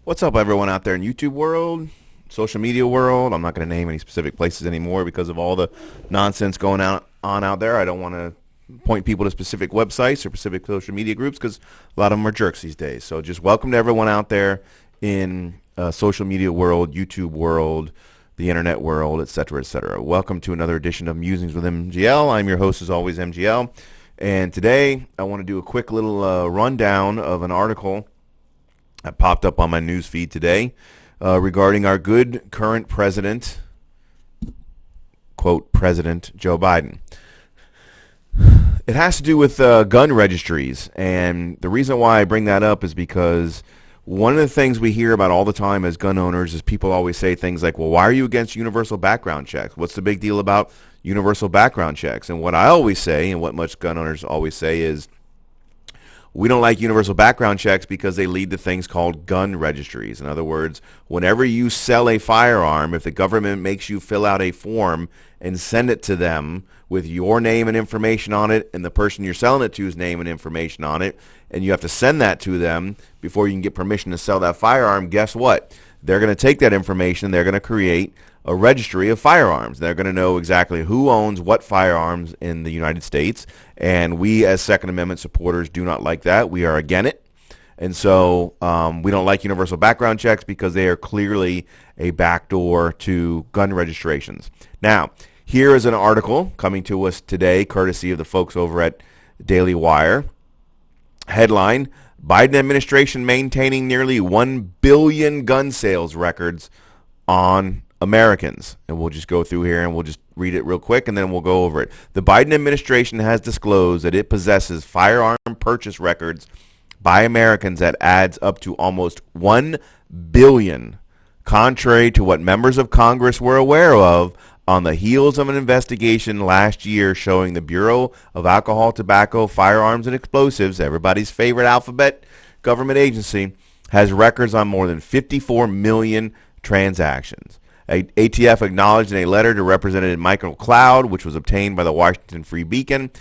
What's up, everyone out there in YouTube world, social media world? I'm not going to name any specific places anymore because of all the nonsense going on out there. I don't want to point people to specific websites or specific social media groups because a lot of them are jerks these days. So just welcome to everyone out there in social media world, YouTube world, the internet world, etc., etc. Welcome to another edition of Musings with MGL. I'm your host, as always, MGL. And today I want to do a quick little rundown of an article that popped up on my news feed today regarding our good current president, quote, President Joe Biden. It has to do with gun registries, and the reason why I bring that up is because one of the things we hear about all the time as gun owners is people always say things like, well, why are you against universal background checks? What's the big deal about universal background checks? And what I always say, and what much gun owners always say, is we don't like universal background checks because they lead to things called gun registries. In other words, whenever you sell a firearm, if the government makes you fill out a form and send it to them with your name and information on it and the person you're selling it to's name and information on it, and you have to send that to them before you can get permission to sell that firearm, guess what? They're going to take that information, they're going to create a registry of firearms. They're going to know exactly who owns what firearms in the United States, and we as Second Amendment supporters do not like that. We are against it, and so we don't like universal background checks because they are clearly a backdoor to gun registrations. Now, here is an article coming to us today, courtesy of the folks over at Daily Wire. Headline: Biden administration maintaining nearly 1 billion gun sales records on Americans. And we'll just go through here and we'll just read it real quick and then we'll go over it. The Biden administration has disclosed that it possesses firearm purchase records by Americans that adds up to almost 1 billion, contrary to what members of Congress were aware of on the heels of an investigation last year showing the Bureau of Alcohol, Tobacco, Firearms, and Explosives, everybody's favorite alphabet government agency, has records on more than 54 million transactions. ATF acknowledged in a letter to Representative Michael Cloud, which was obtained by the Washington Free Beacon,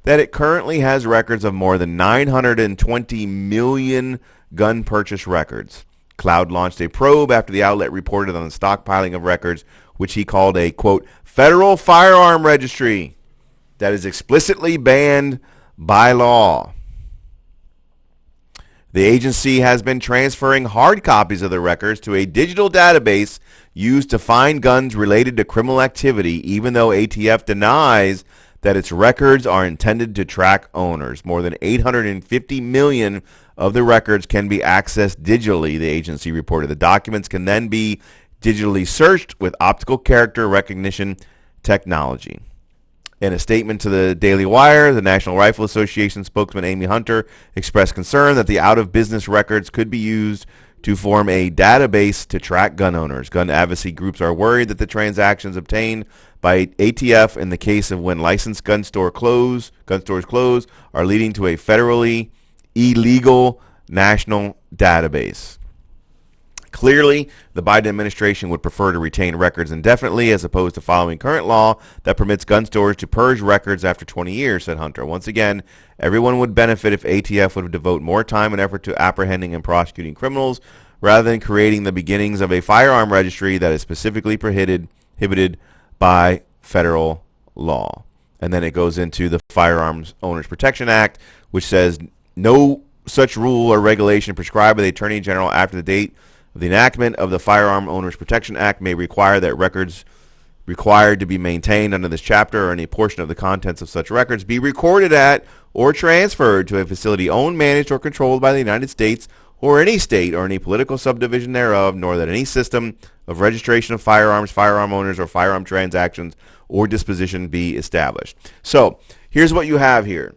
that it currently has records of more than 920 million gun purchase records. Cloud launched a probe after the outlet reported on the stockpiling of records, which he called a, quote, federal firearm registry that is explicitly banned by law. The agency has been transferring hard copies of the records to a digital database used to find guns related to criminal activity, even though ATF denies that its records are intended to track owners. More than 850 million of the records can be accessed digitally, the agency reported. The documents can then be digitally searched with optical character recognition technology. In a statement to the Daily Wire, the National Rifle Association spokesman Amy Hunter expressed concern that the out-of-business records could be used to form a database to track gun owners. Gun advocacy groups are worried that the transactions obtained by ATF in the case of when licensed gun stores close, are leading to a federally illegal national database. Clearly, the Biden administration would prefer to retain records indefinitely as opposed to following current law that permits gun stores to purge records after 20 years, said Hunter. Once again, everyone would benefit if ATF would devote more time and effort to apprehending and prosecuting criminals rather than creating the beginnings of a firearm registry that is specifically prohibited by federal law. And then it goes into the Firearms Owners Protection Act, which says no such rule or regulation prescribed by the Attorney General after the date the enactment of the Firearm Owners Protection Act may require that records required to be maintained under this chapter or any portion of the contents of such records be recorded at or transferred to a facility owned, managed, or controlled by the United States or any state or any political subdivision thereof, nor that any system of registration of firearms, firearm owners, or firearm transactions or disposition be established. So here's what you have here.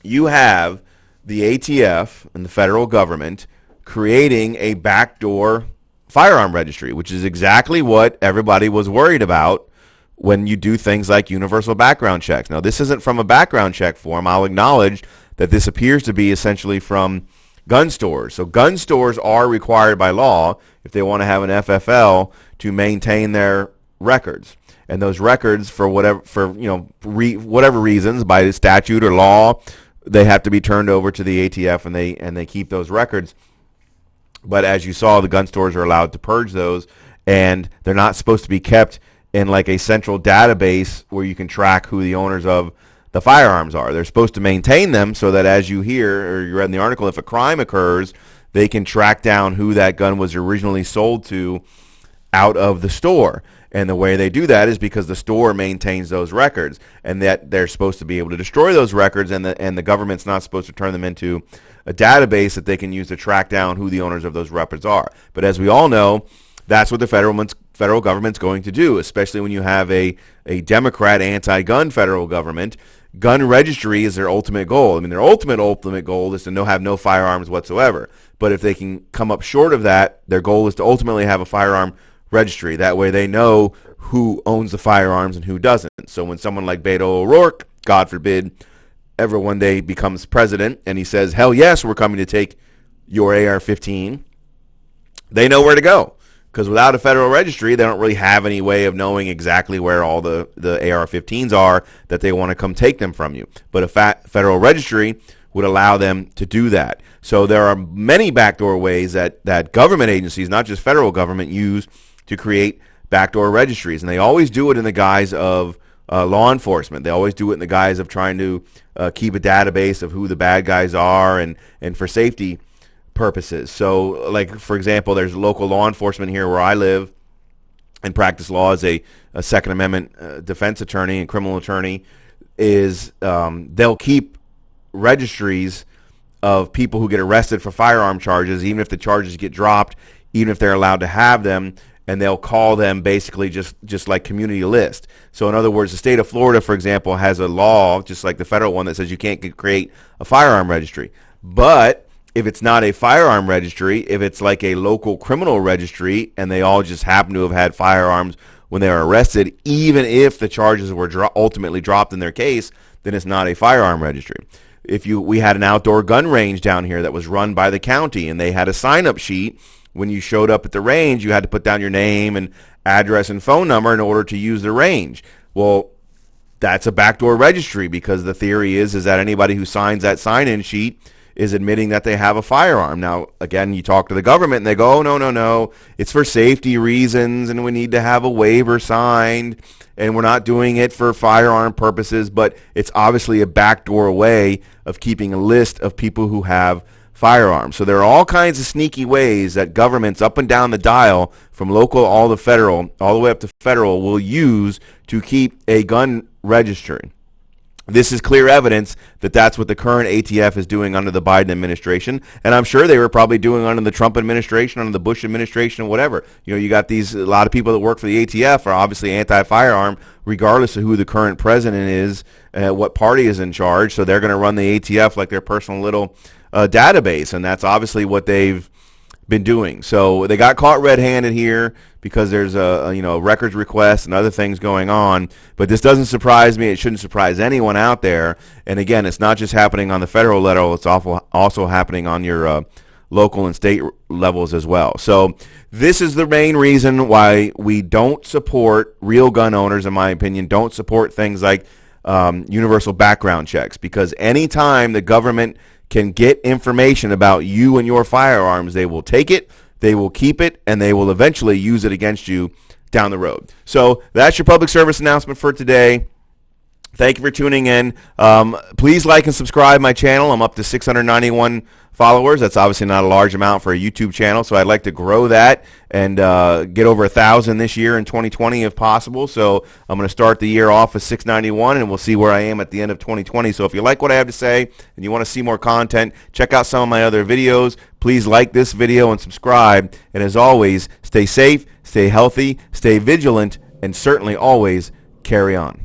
You have the ATF and the federal government creating a backdoor firearm registry, which is exactly what everybody was worried about when you do things like universal background checks. Now, this isn't from a background check form. I'll acknowledge that this appears to be essentially from gun stores. So gun stores are required by law, if they want to have an FFL, to maintain their records. And those records, for whatever reasons, by statute or law, they have to be turned over to the ATF, and they keep those records. But as you saw, the gun stores are allowed to purge those, and they're not supposed to be kept in like a central database where you can track who the owners of the firearms are. They're supposed to maintain them so that, as you hear or you read in the article, if a crime occurs, they can track down who that gun was originally sold to out of the store. And the way they do that is because the store maintains those records, and that they're supposed to be able to destroy those records, and the government's not supposed to turn them into a database that they can use to track down who the owners of those records are. But as we all know, that's what the federal government's going to do, especially when you have a Democrat anti-gun federal government. Gun registry is their ultimate goal. I mean, their ultimate goal is to have no firearms whatsoever. But if they can come up short of that, their goal is to ultimately have a firearm registry. That way they know who owns the firearms and who doesn't. So when someone like Beto O'Rourke, God forbid, ever one day becomes president and he says, hell yes, we're coming to take your AR-15, they know where to go. Because without a federal registry, they don't really have any way of knowing exactly where all the AR-15s are that they want to come take them from you. But a federal registry would allow them to do that. So there are many backdoor ways that government agencies, not just federal government, use to create backdoor registries. And they always do it in the guise of law enforcement. They always do it in the guise of trying to keep a database of who the bad guys are and for safety purposes. So, like, for example, there's local law enforcement here where I live and practice law as a Second Amendment defense attorney and criminal attorney. They'll keep registries of people who get arrested for firearm charges, even if the charges get dropped, even if they're allowed to have them, and they'll call them basically just like community list. So in other words, the state of Florida, for example, has a law, just like the federal one, that says you can't create a firearm registry. But if it's not a firearm registry, if it's like a local criminal registry and they all just happen to have had firearms when they were arrested, even if the charges were ultimately dropped in their case, then it's not a firearm registry. We had an outdoor gun range down here that was run by the county, and they had a sign-up sheet. When you showed up at the range, you had to put down your name and address and phone number in order to use the range. Well, that's a backdoor registry, because the theory is that anybody who signs that sign-in sheet is admitting that they have a firearm. Now, again, you talk to the government and they go, oh, no, it's for safety reasons and we need to have a waiver signed and we're not doing it for firearm purposes, but it's obviously a backdoor way of keeping a list of people who have firearms. So there are all kinds of sneaky ways that governments up and down the dial, from local all the way up to federal, will use to keep a gun registry. This is clear evidence that that's what the current ATF is doing under the Biden administration, and I'm sure they were probably doing under the Trump administration, under the Bush administration, whatever. You got a lot of people that work for the ATF are obviously anti-firearm, regardless of who the current president is, what party is in charge. So they're going to run the ATF like their personal little database, and that's obviously what they've been doing. So they got caught red-handed here because there's a records request and other things going on. But this doesn't surprise me. It shouldn't surprise anyone out there. And again, it's not just happening on the federal level. It's also happening on your local and state levels as well. So this is the main reason why we don't support real gun owners, in my opinion, don't support things like universal background checks, because anytime the government can get information about you and your firearms, they will take it, they will keep it, and they will eventually use it against you down the road. So that's your public service announcement for today. Thank you for tuning in. Please like and subscribe my channel. I'm up to 691 followers. That's obviously not a large amount for a YouTube channel, so I'd like to grow that and get over 1,000 this year in 2020 if possible. So I'm going to start the year off with 691, and we'll see where I am at the end of 2020. So if you like what I have to say and you want to see more content, check out some of my other videos. Please like this video and subscribe. And as always, stay safe, stay healthy, stay vigilant, and certainly always carry on.